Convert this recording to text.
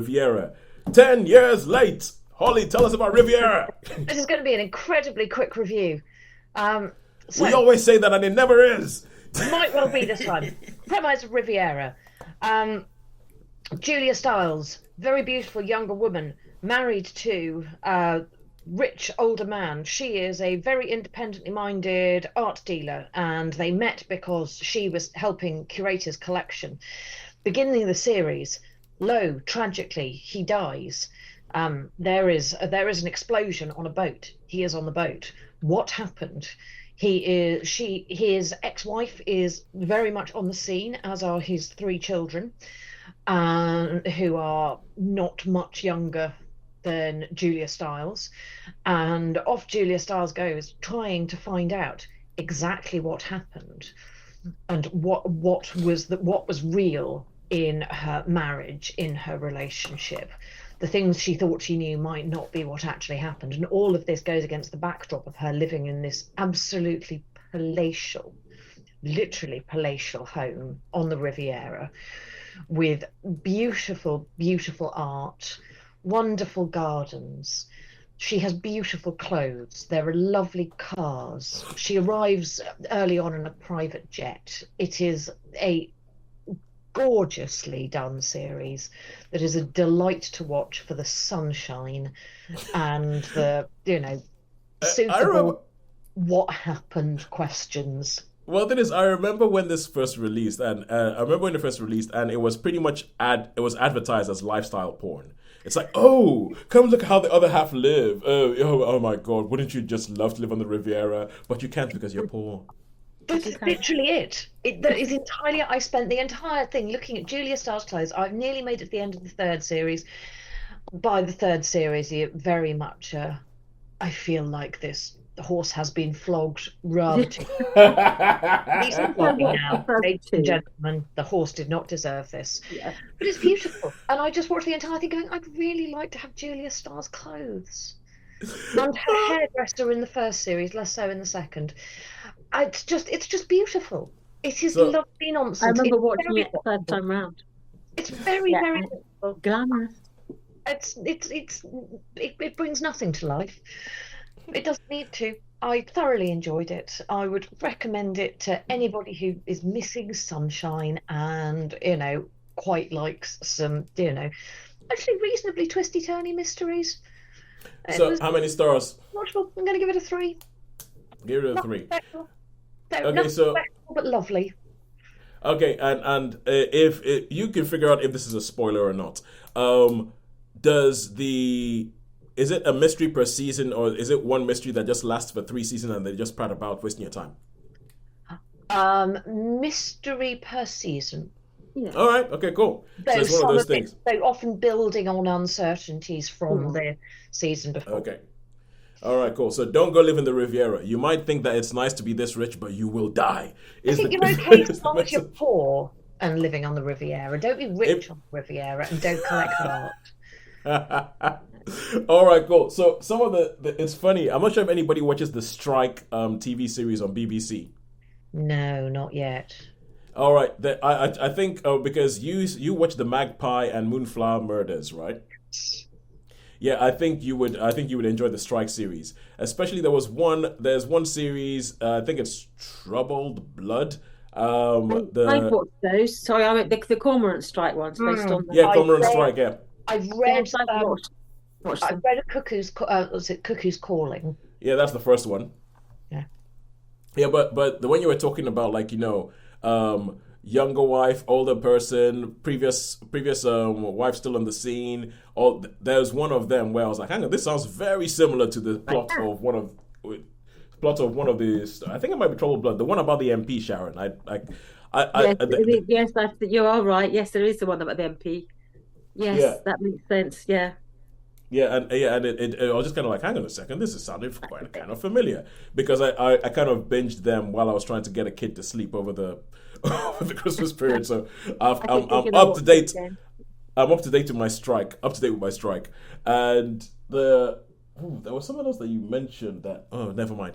Riviera. 10 years late. Holly, tell us about Riviera. This is going to be an incredibly quick review. Um, We so, always say that and it never is. might well be this time. Premise of Riviera. Julia Stiles, very beautiful younger woman, married to a rich older man. She is a very independently minded art dealer, and they met because she was helping curate his collection. Beginning of the series, tragically, he dies. There is an explosion on a boat. He is on the boat. What happened? His ex-wife is very much on the scene, as are his three children, who are not much younger than Julia Stiles. And off Julia Stiles goes, trying to find out exactly what happened and what was real in her marriage, in her relationship. The things she thought she knew might not be what actually happened. And all of this goes against the backdrop of her living in this absolutely palatial, literally palatial home on the Riviera with beautiful, beautiful art, wonderful gardens. She has beautiful clothes. There are lovely cars. She arrives early on in a private jet. It is a gorgeously done series that is a delight to watch for the sunshine and the I remember. suitable what happened questions. Well, that is, I remember when this first released, and it was pretty much it was advertised as lifestyle porn. It's like, oh, come look how the other half live. Oh my God, wouldn't you just love to live on the Riviera? But you can't because you're poor. That's literally it. That is entirely. I spent the entire thing looking at Julia Stiles' clothes. I've nearly made it to the end of the third series. By the third series, you very much. I feel like the horse has been flogged rather too. He's flogging now, ladies and gentlemen. The horse did not deserve this. Yeah. But it's beautiful, and I just watched the entire thing, going, I'd really like to have Julia Stiles' clothes. And her hairdresser in the first series, less so in the second. It's just beautiful. It is So, lovely nonsense. I remember It's watching very it the first time round. It's very, Yeah, very and beautiful. glamorous. It brings nothing to life. It doesn't need to. I thoroughly enjoyed it. I would recommend it to anybody who is missing sunshine and, quite likes some, actually reasonably twisty turny mysteries. It so was how many stars? watchable. I'm going to give it a 3. Give it a Not 3. special. No, Okay, nothing so special, but lovely. okay, and if you can figure out if this is a spoiler or not, does the is it a mystery per season, or is it one mystery that just lasts for 3 seasons and they just prat about wasting your time? Mystery per season. Yeah. All right, okay, cool. So Though it's one of some those of it, things. though often building on uncertainties from the season before. Okay. All right, cool. So don't go live in the Riviera. You might think that it's nice to be this rich, but you will die. I Is think the, you're okay is as the long as you're message. poor and living on the Riviera. Don't be rich If, on the Riviera and don't collect art. all right, cool. So some of it's funny. I'm not sure if anybody watches the Strike TV series on BBC. No, not yet. All right, I think because you watch the Magpie and Moonflower Murders, right? Yeah, I think you would enjoy the Strike series. Especially there's one series, I think it's Troubled Blood. I've The watched those. Sorry, I meant the Cormorant Strike ones based on Yeah, I've Cormoran read, Strike, yeah. I've Yes, read, I've watched I've them. read a was it Cuckoo's Calling? Yeah, that's the first one. Yeah. Yeah, but the one you were talking about, like, younger wife, older person, previous wife still on the scene. There's one of them where I was like, hang on, this sounds very similar to the plot of one of the. I think it might be Troubled Blood, the one about the MP Sharon. Yes, yes, you are right. Yes, there is the one about the MP. Yes, yeah, that makes sense. Yeah. I was just kind of like, hang on a second, this is sounding quite kind of familiar because I kind of binged them while I was trying to get a kid to sleep over the over the Christmas period. So I'm up to date. I'm up to date with my strike. And there was someone else that you mentioned that. Oh, never mind.